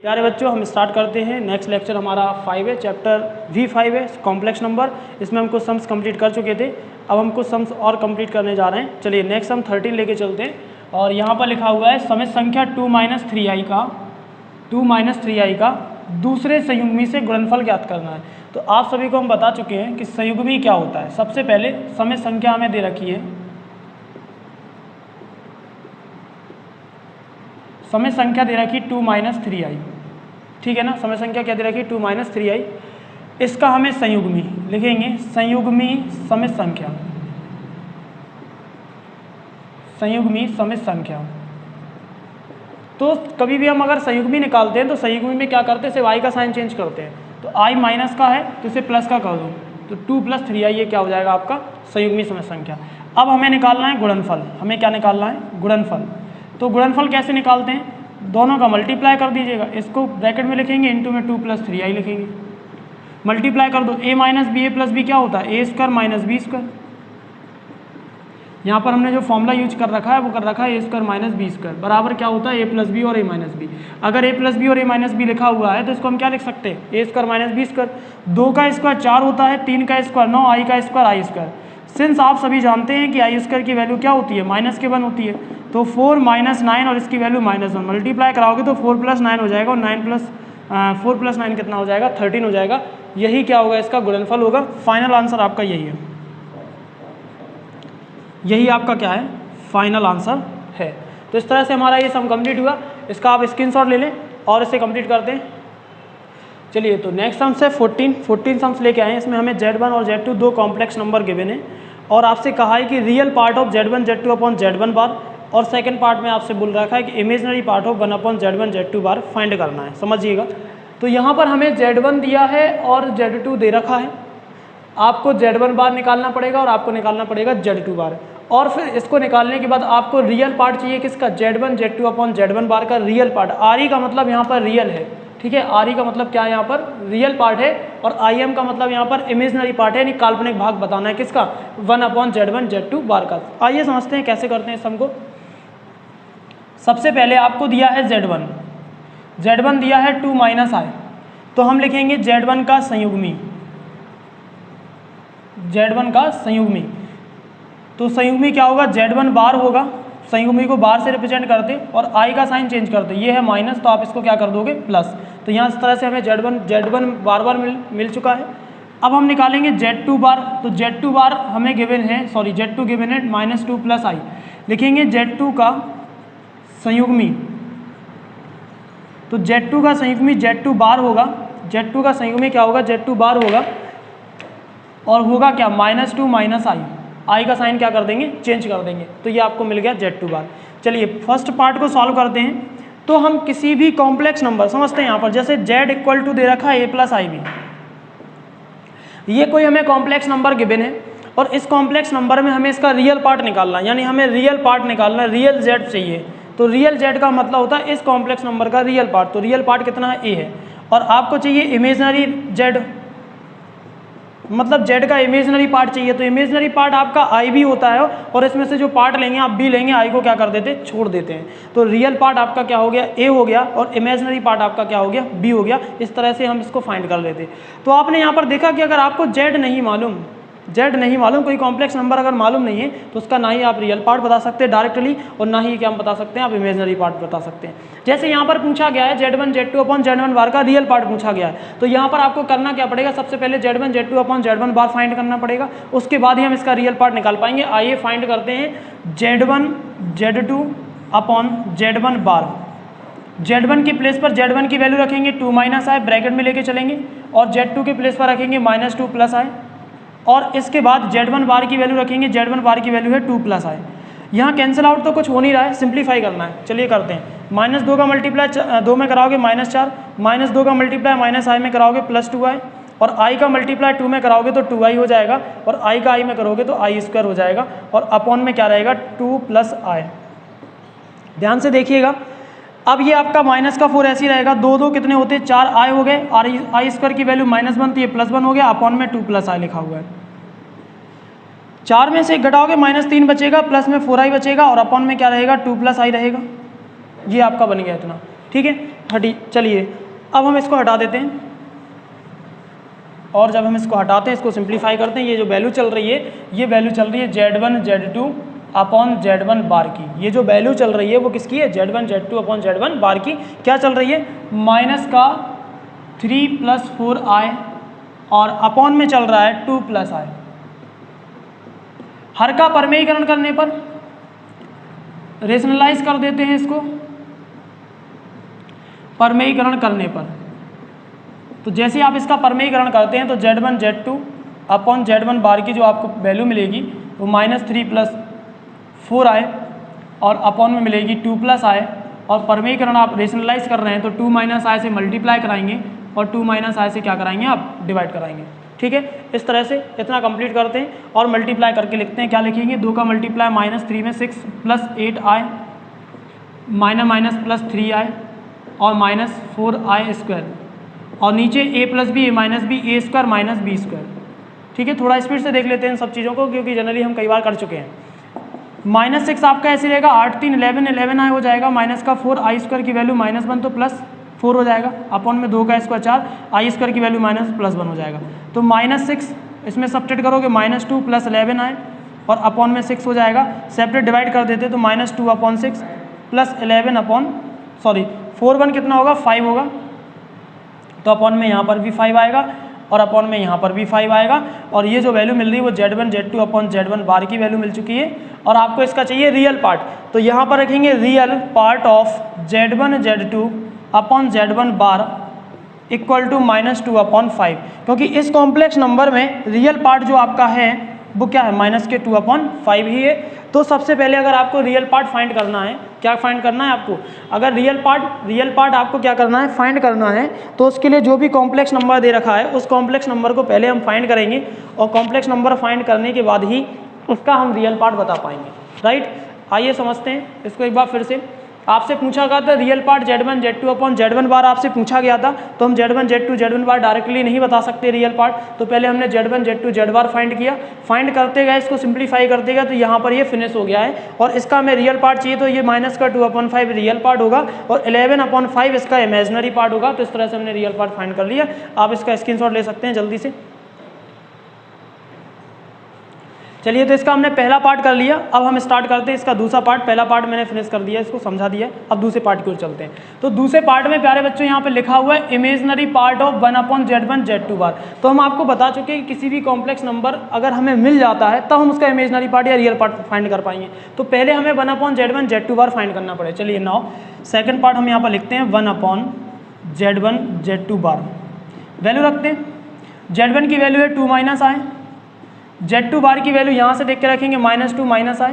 प्यारे बच्चों, हम स्टार्ट करते हैं। नेक्स्ट लेक्चर हमारा 5 है, चैप्टर V5 है, कॉम्प्लेक्स नंबर। इसमें हम कुछ सम्स कंप्लीट कर चुके थे, अब हम कुछ सम्स और कंप्लीट करने जा रहे हैं। चलिए नेक्स्ट हम 13 लेके चलते हैं। और यहाँ पर लिखा हुआ है समित संख्या 2 - 3i का दूसरे संयुग्मी से गुणनफल ज्ञात करना है। तो आप सभी को हम बता चुके हैं कि संयुग्मी क्या होता है। सबसे पहले समित संख्या हमें दे रखी है, समय संख्या दे रखी 2 - 3i, ठीक है ना। समय संख्या क्या दे रखी 2 - 3i। इसका हमें संयुग्मी लिखेंगे, संयुग्मी समित संख्या, संयुग्मी समित संख्या। तो कभी भी हम अगर संयुग्मी निकालते हैं तो संयुग्मी में क्या करते हैं, सिर्फ i का साइन चेंज करते हैं। तो i माइनस का है तो इसे प्लस का कर दो, तो 2 + 3i ये क्या हो जाएगा आपका संयुग्मी समित संख्या। अब हमें निकालना है गुणनफल। हमें क्या निकालना है, गुणनफल। तो गुणनफल कैसे निकालते हैं, दोनों का मल्टीप्लाई कर दीजिएगा। इसको ब्रैकेट में लिखेंगे, इंटू में 2 + 3i लिखेंगे, मल्टीप्लाई कर दो। a - ba + b क्या होता है, a² - b²। यहाँ पर हमने जो फॉर्मूला यूज कर रखा है वो कर रखा है a² - b² बराबर क्या होता है a + b और a - b। अगर a + b और a - b लिखा हुआ है तो इसको हम क्या लिख सकते हैं, a² - b²। 2 का स्क्वायर 4 होता है, 3 का स्क्वायर 9, i का स्क्वायर i²। सिंस आप सभी जानते हैं कि i² की वैल्यू क्या होती है, -1 होती है। तो 4 - 9 और इसकी वैल्यू -1, मल्टीप्लाई कराओगे तो 4 + 9 हो जाएगा, और 4 + 9 कितना हो जाएगा, 13 हो जाएगा। यही क्या होगा, इसका गुणनफल होगा। फाइनल आंसर आपका यही है, यही आपका क्या है, फाइनल आंसर है। तो इस तरह से हमारा ये सम कंप्लीट हुआ। इसका आप स्क्रीनशॉट ले लें और इसे कंप्लीट करते हैं। चलिए तो नेक्स्ट सम्स है 14 सम्स लेके आए हैं। इसमें हमें Z1 और Z2 दो कॉम्प्लेक्स नंबर गिवन है, और आपसे कहा है कि real part of Z1 Z2 upon Z1 बार, और सेकंड पार्ट में आपसे बोल रखा है कि imaginary part of 1 upon Z1 Z2 bar find करना है। समझिएगा, तो यहाँ पर हमें Z1 दिया है और Z2 दे रखा है। आपको Z1 बार निकालना पड़ेगा और आपको निकालना पड़ेगा Z2 बार, और फिर इसको निकालने के बाद आपको रियल पार्ट चाहिए किसका, Z1 Z2 अपॉन Z1 बार का रियल पार्ट। RE का मतलब यहाँ पर रियल है, ठीक है। RE का मतलब क्या है, यहाँ पर रियल पार्ट है, और IM का मतलब यहाँ पर इमेजिनरी पार्ट है, यानी काल्पनिक भाग बताना है किसका, 1 अपॉन Z1 Z2 बार का। आइए समझते हैं कैसे करते हैं इस सम को। सबसे पहले आपको दिया है Z1 दिया है 2 - i, तो हम लिखेंगे Z1 का संयुग्मी, Z1 का संयुग्मी। तो संयुग्मी क्या होगा, Z1 बार होगा, संयुग्मी को बार से रिप्रेजेंट करते और i का साइन चेंज करते। ये है माइनस, तो आप इसको क्या कर दोगे, प्लस। तो यहाँ इस तरह से हमें Z1 बार मिल चुका है। अब हम निकालेंगे Z2 बार। तो Z2 बार हमें गिवन है, Z2 गिवन है -2 + i। लिखेंगे Z2 का संयुग्मी, तो Z2 का संयुग्मी Z2 बार होगा। Z2 का संयुग्मी क्या होगा, Z2 बार होगा, और होगा क्या, -2 - i का साइन क्या कर देंगे, चेंज कर देंगे। तो ये आपको मिल गया Z2 बार। चलिए फर्स्ट पार्ट को सॉल्व करते हैं। तो हम किसी भी कॉम्प्लेक्स नंबर समझते हैं यहाँ पर, जैसे Z = दे रखा है a + ib, ये कोई हमें कॉम्प्लेक्स नंबर गिवन है, और इस कॉम्प्लेक्स नंबर में हमें इसका रियल पार्ट निकालना है, यानी हमें रियल पार्ट निकालना है, रियल Z चाहिए। तो रियल Z का मतलब होता है इस कॉम्प्लेक्स नंबर का रियल पार्ट। तो रियल पार्ट कितना है, a है, और आपको चाहिए इमेजिनरी Z, मतलब Z का इमेजिनरी पार्ट चाहिए। तो इमेजिनरी पार्ट आपका i भी होता है, और इसमें से जो पार्ट लेंगे आप b लेंगे, i को क्या कर देते हैं, छोड़ देते हैं। तो रियल पार्ट आपका क्या हो गया, a हो गया, और इमेजिनरी पार्ट आपका क्या हो गया, b हो गया। इस तरह से हम इसको फाइंड कर लेते। तो आपने यहाँ पर देखा कि अगर आपको Z नहीं मालूम, कोई कॉम्प्लेक्स नंबर अगर मालूम नहीं है, तो उसका ना ही आप रियल पार्ट बता सकते हैं डायरेक्टली, और ना ही क्या हम बता सकते हैं, आप इमेजिनरी पार्ट बता सकते हैं। जैसे यहाँ पर पूछा गया है Z1 Z2 अपॉन Z1 बार का रियल पार्ट पूछा गया है, तो यहाँ पर आपको करना क्या पड़ेगा, सबसे पहले Z1 Z2 अपॉन Z1 बार फाइंड करना पड़ेगा, उसके बाद ही हम इसका रियल पार्ट निकाल पाएंगे। आइए फाइंड करते हैं Z1 Z2 अपॉन Z1 बार। Z1 की प्लेस पर Z1 की वैल्यू रखेंगे 2 - i, ब्रैकेट में लेके चलेंगे, और Z2 की प्लेस पर रखेंगे -2 + i, और इसके बाद Z1 बार की वैल्यू रखेंगे, Z1 बार की वैल्यू है 2 + i। यहाँ कैंसिल आउट तो कुछ हो नहीं रहा है, सिंप्लीफाई करना है। चलिए करते हैं। -2 का मल्टीप्लाई 2 में कराओगे -4, -2 का मल्टीप्लाई -i में कराओगे +2i, और i का मल्टीप्लाई 2 में कराओगे तो 2i हो जाएगा, और i का i में करोगे तो i² हो जाएगा, और अपॉन में क्या रहेगा, 2 + i। ध्यान से देखिएगा, अब ये आपका -4 ऐसे ही रहेगा, 2 कितने होते हैं, 4i हो गए, और i² की वैल्यू -1 तो ये +1 हो गया, अपॉन में 2 + i लिखा हुआ है। 4 में से 1 घटाओगे -3 बचेगा, प्लस में 4i बचेगा, और अपॉन में क्या रहेगा, 2 + i रहेगा। ये आपका बन गया इतना। ठीक है, हटी। चलिए अब हम इसको हटा देते हैं, और जब हम इसको हटाते हैं, इसको सिंप्लीफाई करते हैं, ये जो वैल्यू चल रही है, ये वैल्यू चल रही है Z1 Z2 अपॉन Z1 बार की। ये जो वैल्यू चल रही है वो किसकी है? Z1 Z2 अपॉन Z1 बार की। क्या चल रही है? माइनस का 3 + 4i और अपॉन में चल रहा है 2 + i। हर का परमेयीकरण करने पर रेशनलाइज कर देते हैं इसको, परमेयीकरण करने पर तो जैसे आप इसका परमेयीकरण करते हैं तो Z1 Z2 अपॉन Z1 बार की जो आपको वैल्यू मिलेगी वो -3 + 4i और अपॉन में मिलेगी 2 + i, और परमेयीकरण आप रेशनलाइज कर रहे हैं तो 2 - i से मल्टीप्लाई कराएंगे और 2 - i से क्या कराएंगे आप? डिवाइड कराएंगे। ठीक है, इस तरह से इतना कंप्लीट करते हैं और मल्टीप्लाई करके लिखते हैं। क्या लिखेंगे? 2 का मल्टीप्लाई -3 में 6 + 8i माइनस प्लस 3i और -4i², और नीचे a + b -b a² -b²। ठीक है, थोड़ा स्पीड से देख लेते हैं इन सब चीज़ों को, क्योंकि जनरली हम कई बार कर चुके हैं। -6 आपका ऐसे रहेगा, 8 3 11 11i हो जाएगा, माइनस का 4i² की वैल्यू -1 तो +4 हो जाएगा, अपॉन में 2 का स्क्वायर 4, i² की वैल्यू -+1 हो जाएगा। तो -6 इसमें सब्ट्रैक्ट करोगे -2 + 11i और अपॉन में 6 हो जाएगा। सेपरेट डिवाइड कर देते तो -2/6 + 4 1 कितना होगा? 5 होगा, तो अपॉन में यहाँ पर भी 5 आएगा और अपॉन में यहाँ पर भी 5 आएगा। और ये जो वैल्यू मिल रही है वो Z1 Z2 अपॉन Z1 बार की वैल्यू मिल चुकी है। और आपको इसका चाहिए रियल पार्ट, तो यहाँ पर रखेंगे real part of Z1 Z2 upon Z1 bar equal to -2/5, क्योंकि इस कॉम्प्लेक्स नंबर में रियल पार्ट जो आपका है वो क्या है? -2/5 ही है। तो सबसे पहले अगर आपको रियल पार्ट फाइंड करना है, क्या फाइंड करना है आपको? अगर रियल पार्ट आपको क्या करना है? फाइंड करना है। तो उसके लिए जो भी कॉम्प्लेक्स नंबर दे रखा है उस कॉम्प्लेक्स नंबर को पहले हम फाइंड करेंगे, और कॉम्प्लेक्स नंबर फाइंड करने के बाद ही उसका हम रियल पार्ट बता पाएंगे। राइट, आइए समझते हैं इसको एक बार फिर से। आपसे पूछा गया था real part Z1 Z2 upon Z1 बार आपसे पूछा गया था, तो हम Z1 Z2 Z1 बार डायरेक्टली नहीं बता सकते रियल पार्ट, तो पहले हमने Z1 Z2 Z बार फाइंड किया, फाइंड करते गए, इसको सिंप्लीफाई करते गए, तो यहाँ पर ये फिनिश हो गया है। और इसका हमें रियल पार्ट चाहिए, तो ये -2/5 रियल पार्ट होगा और 11/5 इसका इमेजिनरी पार्ट होगा। तो इस तरह से हमने रियल पार्ट फाइंड कर लिया। आप इसका स्क्रीनशॉट ले सकते हैं जल्दी से। चलिए, तो इसका हमने पहला पार्ट कर लिया। अब हम स्टार्ट करते हैं इसका दूसरा पार्ट। पहला पार्ट मैंने फिनिश कर दिया, इसको समझा दिया। अब दूसरे पार्ट की ओर चलते हैं। तो दूसरे पार्ट में प्यारे बच्चों यहाँ पे लिखा हुआ है imaginary part of 1/Z1 Z2 बार। तो हम आपको बता चुके हैं कि किसी भी कॉम्प्लेक्स नंबर अगर हमें मिल जाता है तब हम उसका इमेजिनरी पार्ट या रियल पार्ट फाइंड कर पाएंगे। तो पहले हमें 1/Z1 Z2 बार फाइंड करना पड़े। चलिए नाउ सेकेंड पार्ट हम यहाँ पर लिखते हैं 1/Z1 Z2 बार। वैल्यू रखते हैं, Z1 की वैल्यू है 2 - i, Z2 बार की वैल्यू यहाँ से देख के रखेंगे -2 - i,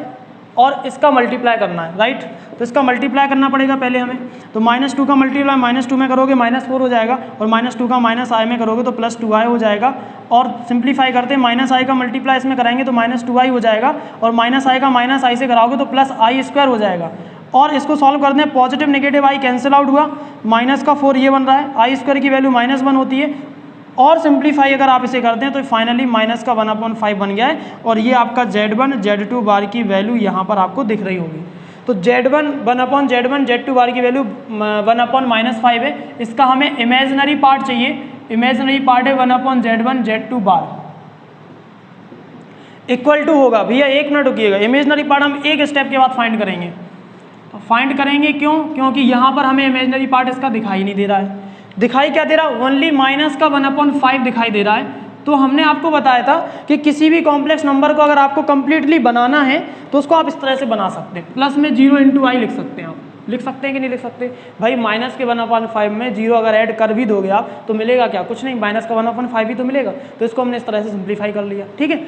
और इसका मल्टीप्लाई करना है। राइट, तो इसका मल्टीप्लाई करना पड़ेगा पहले हमें। तो -2 का मल्टीप्लाई -2 में करोगे -4 हो जाएगा, और -2 का -i में करोगे तो +2i हो जाएगा। और सिंप्लीफाई करते हैं, -i का मल्टीप्लाई इसमें कराएंगे तो -2i हो जाएगा, और -i का -i से कराओगे तो +i² हो जाएगा। और इसको सॉल्व करते हैं, positive negative i cancel out हुआ, -4 ये बन रहा है, i² की वैल्यू -1 होती है। और सिंप्लीफाई अगर आप इसे करते हैं तो फाइनली -1/5 बन गया है, और ये आपका Z1 Z2 बार की वैल्यू यहाँ पर आपको दिख रही होगी। तो Z1 1/Z1 Z2 बार की वैल्यू 1/-5 है। इसका हमें इमेजिनरी पार्ट चाहिए, इमेजिनरी पार्ट है 1/Z1 Z2 bar equal to होगा, भैया 1 मिनट रुकिएगा, इमेजिनरी पार्ट हम एक स्टेप के बाद फाइंड करेंगे। तो फाइंड करेंगे क्यों? क्योंकि यहाँ पर हमें इमेजिनरी पार्ट इसका दिखाई नहीं दे रहा है। दिखाई क्या दे रहा है? ओनली -1/5 दिखाई दे रहा है। तो हमने आपको बताया था कि किसी भी कॉम्प्लेक्स नंबर को अगर आपको कंप्लीटली बनाना है तो उसको आप इस तरह से बना सकते हैं, प्लस में 0 × i लिख सकते हैं। आप लिख सकते हैं कि नहीं लिख सकते? भाई -1/5 में 0 अगर ऐड कर भी दोगे आप तो मिलेगा क्या? कुछ नहीं, -1/5 ही तो मिलेगा। तो इसको हमने इस तरह से सिंप्लीफाई कर लिया। ठीक है,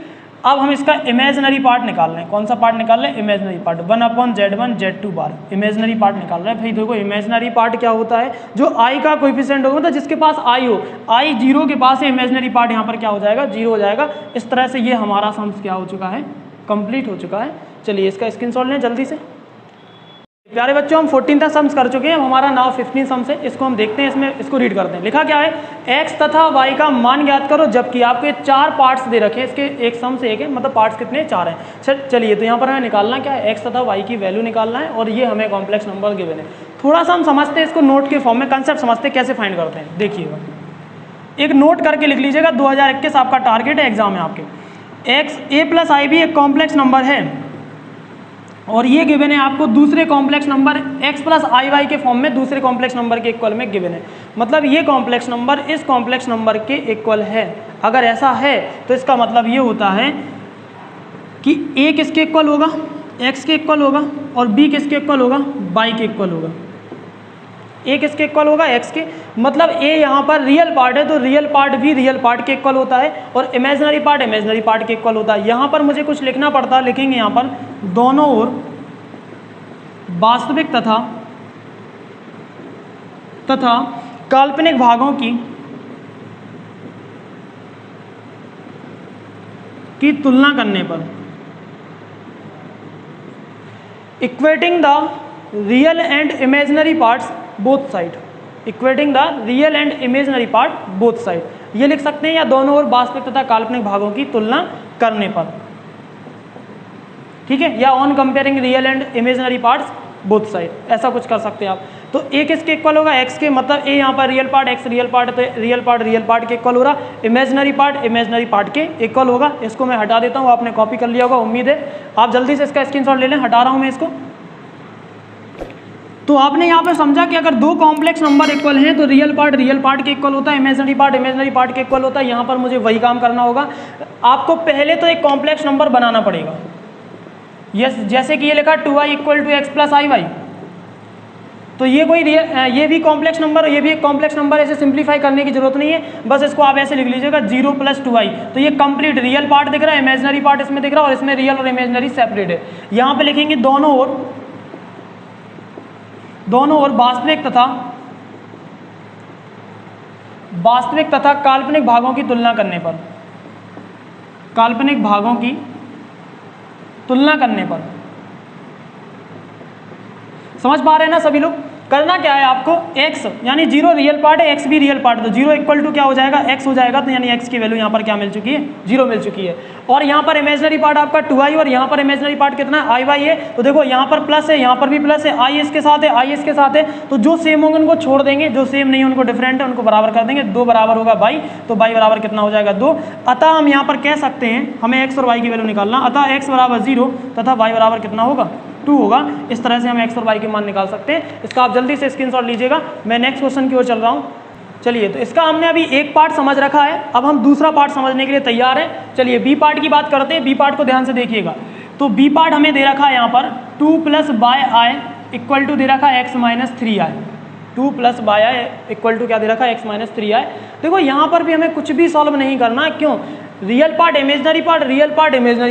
अब हम इसका इमेजिनरी पार्ट निकाल रहे हैं। कौन सा पार्ट निकाल रहे हैं? इमेजिनरी पार्ट 1/Z1 Z2 बार इमेजिनरी पार्ट निकाल रहे हैं। भाई देखो, इमेजिनरी पार्ट क्या होता है? जो i का कोएफिशिएंट होगा, मतलब जिसके पास i हो, i 0 के पास है, इमेजिनरी पार्ट यहाँ पर क्या हो जाएगा? 0 हो जाएगा। इस तरह से ये हमारा सम्स क्या हो चुका है? कंप्लीट हो चुका है। चलिए इसका स्क्रीनशॉट लें जल्दी से। प्यारे बच्चों, हम 14 तक सम्स कर चुके हैं। हमारा नाव 15 सम्स है, इसको हम देखते हैं, इसमें इसको रीड करते हैं। लिखा क्या है, x तथा y का मान ज्ञात करो जबकि आपको ये 4 पार्ट्स दे रखे हैं। इसके एक सम से एक है, मतलब पार्ट्स कितने 4 हैं। चलिए, तो यहाँ पर हमें निकालना क्या है, x तथा y की वैल्यू निकालना है और ये हमें कॉम्प्लेक्स नंबर गिवन है। थोड़ा सा हम समझते हैं इसको, नोट के फॉर्म में कंसेप्ट समझते हैं कैसे फाइंड करते हैं। देखिएगा, एक नोट करके लिख लीजिएगा, 2021 आपका टारगेट है, एग्जाम है आपके। x a प्लस आई भी एक कॉम्प्लेक्स नंबर है और ये गिवन है आपको दूसरे complex number x plus i Y के फॉर्म में दूसरे कॉम्प्लेक्स नंबर के इक्वल में गिवन है। मतलब ये कॉम्प्लेक्स नंबर इस कॉम्प्लेक्स नंबर के इक्वल है। अगर ऐसा है तो इसका मतलब ये होता है कि a किसके इक्वल होगा, x के इक्वल होगा, और b किसके इक्वल होगा, y के इक्वल होगा। a किसके इक्वल होगा, x के। मतलब a यहाँ पर रियल पार्ट है तो रियल पार्ट भी रियल पार्ट के इक्वल होता है और इमेजिनरी पार्ट इमेजिनरी पार्ट के इक्वल होता है। यहाँ पर मुझे कुछ लिखना पड़ता, लिखेंगे यहाँ पर दोनों ओर वास्तविक तथा काल्पनिक भागों की तुलना करने पर equating the real and imaginary parts both side, equating the real and imaginary part both side ये लिख सकते हैं, या दोनों ओर वास्तविक तथा काल्पनिक भागों की तुलना करने पर, ठीक है, या on comparing real and imaginary parts both side, ऐसा कुछ कर सकते हैं आप। तो a किसके इक्वल होगा, x के, मतलब a यहाँ पर real part, x real part, तो रियल पार्ट के इक्वल हो रहा, इमेजिनरी पार्ट के इक्वल होगा। इसको मैं हटा देता हूँ, आपने कॉपी कर लिया होगा, उम्मीद है आप जल्दी से इसका स्क्रीनशॉट ले लें। हटा रहा हूँ मैं इसको। तो आपने यहाँ पे समझा कि अगर दो कॉम्प्लेक्स नंबर इक्वल हैं तो रियल पार्ट के इक्वल होता है, इमेजिनरी पार्ट के इक्वल होता है। यहाँ पर मुझे वही काम करना होगा। आपको पहले तो एक कॉम्प्लेक्स नंबर बनाना पड़ेगा। यस, जैसे कि ये लिखा 2i equal to x plus i y, तो ये कोई ये भी कॉम्प्लेक्स नंबर, ये भी एक कॉम्प्लेक्स नंबर, ऐसे सिंप्लीफाई करने की जरूरत नहीं है, बस इसको आप ऐसे लिख लीजिएगा 0 + 2i। तो ये कंप्लीट रियल पार्ट दिख रहा है, इमेजिनरी पार्ट इसमें दिख रहा है और इसमें रियल और इमेजिनरी सेपरेट है। यहाँ पे लिखेंगे दोनों ओर वास्तविक तथा काल्पनिक भागों की तुलना करने पर, समझ पा रहे हैं ना सभी लोग। करना क्या है आपको, x यानी 0 रियल पार्ट है, x भी रियल पार्ट, तो 0 इक्वल टू क्या हो जाएगा, x हो जाएगा। तो यानी x की वैल्यू यहाँ पर क्या मिल चुकी है, 0 मिल चुकी है। और यहाँ पर इमेजिनरी पार्ट आपका 2i और यहाँ पर इमेजिनरी पार्ट कितना है, i है। तो देखो यहाँ पर प्लस है, यहाँ पर भी प्लस है, i इसके साथ है, i इसके साथ है। तो जो सेम होंगे उनको छोड़ देंगे, जो सेम नहीं है उनको डिफरेंट है उनको बराबर कर देंगे। 2 बराबर होगा y, तो y बराबर कितना हो जाएगा 2। अतः हम यहाँ पर कह सकते हैं, हमें x और y की वैल्यू निकालना, अतः x बराबर 0 तथा y बराबर कितना होगा 2 होगा। इस तरह से हम x और y के मान निकाल सकते हैं। इसका आप जल्दी से स्क्रीनशॉट लीजिएगा। मैं नेक्स्ट क्वेश्चन की ओर चल रहा हूँ। चलिए, तो इसका हमने अभी एक पार्ट समझ रखा है, अब हम दूसरा पार्ट समझने के लिए तैयार हैं। चलिए बी पार्ट की बात करते हैं। बी पार्ट को ध्यान से देखिएगा। तो बी पार्ट हमें दे रखा है यहाँ पर 2 + y इक्वल टू दे रखा है x - 3i। 2 + y equal to क्या दे रखा है, x - 3i। देखो यहाँ पर भी हमें कुछ भी सॉल्व नहीं करना, क्यों, रियल पार्ट इमेजिनरी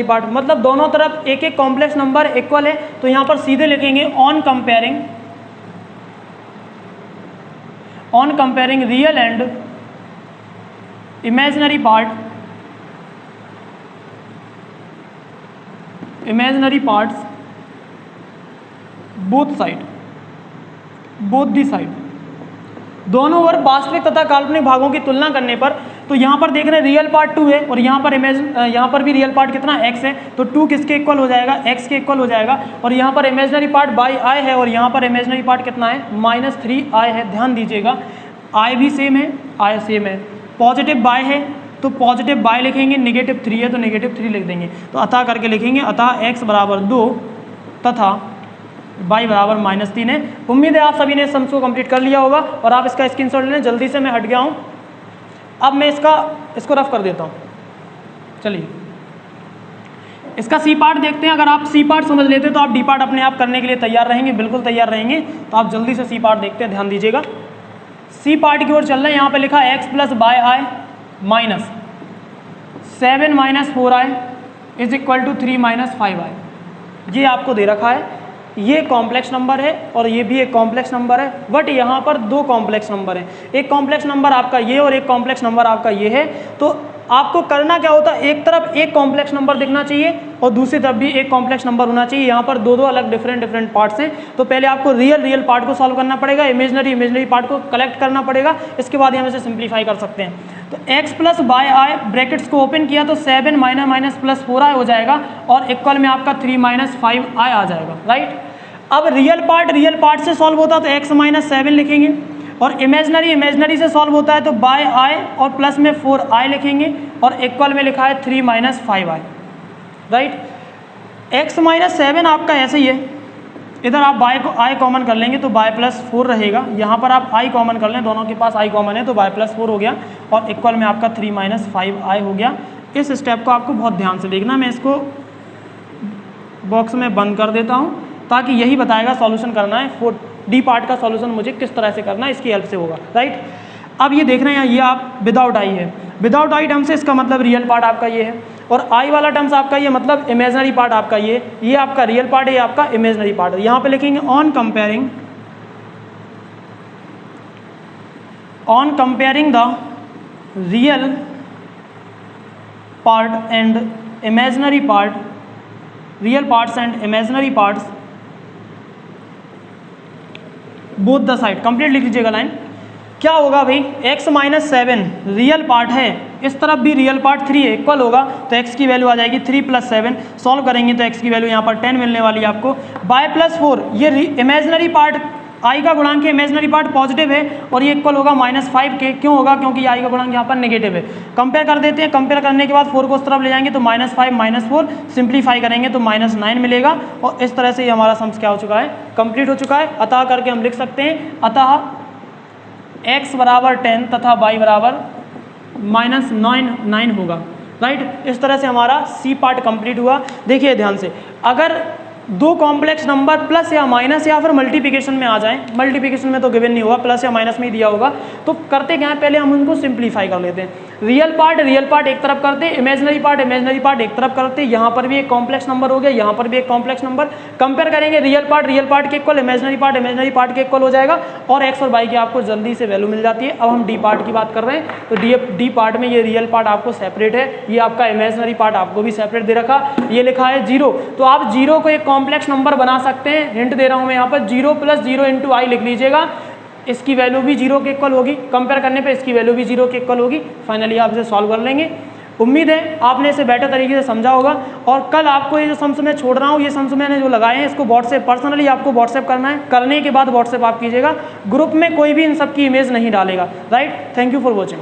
पार्ट, मतलब दोनों तरफ एक एक कॉम्प्लेक्स नंबर इक्वल है। तो यहाँ पर सीधे लिखेंगे on comparing real and imaginary parts both the side, दोनों ओर वास्तविक तथा काल्पनिक भागों की तुलना करने पर। तो यहाँ पर देख रहे हैं रियल पार्ट 2 है और यहाँ पर भी रियल पार्ट कितना x है, तो 2 किसके इक्वल हो जाएगा, x के इक्वल हो जाएगा। और यहाँ पर इमेजिनरी पार्ट i है और यहाँ पर इमेजिनरी पार्ट कितना है, -3i है। ध्यान दीजिएगा, i भी सेम है, पॉजिटिव y है तो पॉजिटिव y लिखेंगे, नेगेटिव 3 है तो नेगेटिव 3 लिख देंगे। तो अतः करके लिखेंगे, अतः x बराबर 2 तथा y बराबर -3 है। उम्मीद है आप सभी ने सम्स को कंप्लीट कर लिया होगा और आप इसका स्क्रीनशॉट लें। जल्दी से मैं हट गया हूँ, अब मैं इसको रफ कर देता हूँ। चलिए इसका सी पार्ट देखते हैं। अगर आप सी पार्ट समझ लेते तो आप डी पार्ट अपने आप करने के लिए तैयार रहेंगे, बिल्कुल तैयार रहेंगे। तो आप जल्दी से सी पार्ट देखते हैं, ध्यान दीजिएगा। सी पार्ट की ओर चल रहे हैं। यहाँ पे लिखा है x + y - 7 - 4i = 3 - 5i। ये आपको दे रखा है, ये कॉम्प्लेक्स नंबर है और ये भी एक कॉम्प्लेक्स नंबर है। बट यहाँ पर 2 कॉम्प्लेक्स नंबर हैं, एक कॉम्प्लेक्स नंबर आपका ये और एक कॉम्प्लेक्स नंबर आपका ये है। तो आपको करना क्या होता है, एक तरफ एक कॉम्प्लेक्स नंबर दिखना चाहिए और दूसरी तरफ भी एक कॉम्प्लेक्स नंबर होना चाहिए। यहाँ पर दो दो अलग डिफरेंट पार्ट्स हैं, तो पहले आपको रियल पार्ट को सॉल्व करना पड़ेगा, इमेजनरी पार्ट को कलेक्ट करना पड़ेगा, इसके बाद हम इसे सिंप्लीफाई कर सकते हैं। तो x plus by I brackets को ओपन किया तो 7 माइनस प्लस 4i हो जाएगा और इक्वल में आपका 3 माइनस 5i आ जाएगा, राइट। अब रियल पार्ट से सॉल्व होता है तो x माइनस 7 लिखेंगे, और इमेजनरी से सॉल्व होता है तो बाय i और प्लस में 4i लिखेंगे और इक्वल में लिखा है 3 minus 5i, right. x minus 7 आपका ऐसे ही है, इधर आप बाय को i कॉमन कर लेंगे तो बाय प्लस 4 रहेगा, यहाँ पर आप i कॉमन कर लें, दोनों के पास i कॉमन है तो बाय प्लस 4 हो गया और इक्वल में आपका 3 माइनस 5i हो गया। इस स्टेप को आपको बहुत ध्यान से देखना, मैं इसको बॉक्स में बंद कर देता हूँ ताकि यही बताएगा सॉल्यूशन करना है, 4D पार्ट का सॉल्यूशन मुझे किस तरह से करना है, इसकी हेल्प से होगा, राइट। अब ये देख रहे हैं ये आप विदाउट i है, विदाउट i टर्म से इसका मतलब रियल पार्ट आपका ये है, और i वाला टर्म्स आपका ये मतलब इमेजनरी पार्ट आपका ये आपका रियल पार्ट है, ये आपका इमेजनरी पार्ट है। यहाँ पे लिखेंगे on comparing the real part and imaginary part, real parts and imaginary parts both the side, complete लिख लीजिएगा लाइन। क्या होगा भाई, x माइनस 7 रियल पार्ट है, इस तरफ भी रियल पार्ट 3 है, इक्वल होगा तो x की वैल्यू आ जाएगी 3 प्लस 7, सॉल्व करेंगे तो x की वैल्यू यहाँ पर 10 मिलने वाली है आपको। बाय प्लस 4 ये इमेजनरी पार्ट i का गुणांक है, इमेजनरी पार्ट पॉजिटिव है और ये इक्वल होगा -5 के, क्यों होगा, क्योंकि i का गुणांक यहाँ पर नेगेटिव है। कंपेयर कर देते हैं, कंपेयर करने के बाद 4 को उस तरफ ले जाएंगे तो -5 -4 सिंप्लीफाई करेंगे तो -9 मिलेगा और इस तरह से ये हमारा सम्स क्या हो चुका है, कंप्लीट हो चुका है। अतः करके हम लिख सकते हैं, अतः x बराबर 10 तथा y बराबर -9 होगा, राइट। इस तरह से हमारा C पार्ट कंप्लीट हुआ। देखिए ध्यान से, अगर दो कॉम्प्लेक्स नंबर प्लस या माइनस या फिर मल्टीप्लिकेशन में आ जाएं, मल्टीप्लिकेशन में तो गिवन नहीं होगा, प्लस या माइनस में ही दिया होगा, तो करते क्या है, पहले हम उनको सिंप्लीफाई कर लेते हैं। रियल पार्ट एक तरफ करते, इमेजनरी पार्ट एक तरफ करते, यहाँ पर भी एक कॉम्प्लेक्स नंबर हो गया, यहाँ पर भी एक कॉम्प्लेक्स नंबर, कंपेयर करेंगे रियल पार्ट के इक्वल, इमेजनरी पार्ट के इक्वल हो जाएगा और एक्स और वाई की आपको जल्दी से वैल्यू मिल जाती है। अब हम डी पार्ट की बात कर रहे हैं तो डी पार्ट में ये रियल पार्ट आपको सेपरेट है, ये आपका इमेजनरी पार्ट आपको भी सेपरेट दे रखा, ये लिखा है 0, तो आप 0 को एक कॉम्प्लेक्स नंबर बना सकते हैं। हिंट दे रहा हूं मैं यहाँ पर, 0 + 0 × i लिख लीजिएगा, इसकी वैल्यू भी 0 के इक्वल होगी, कंपेयर करने पे इसकी वैल्यू भी 0 के इक्वल होगी। फाइनली आप इसे सॉल्व कर लेंगे। उम्मीद है आपने इसे बेटर तरीके से समझा होगा और कल आपको ये जो सम्स मैं छोड़ रहा हूँ, ये सम्स मैंने जो लगाए हैं इसको व्हाट्सएप पर्सनली आपको व्हाट्सएप करना है, करने के बाद व्हाट्सएप आप कीजिएगा, ग्रुप में कोई भी इन सब की इमेज नहीं डालेगा, right. Thank you for watching.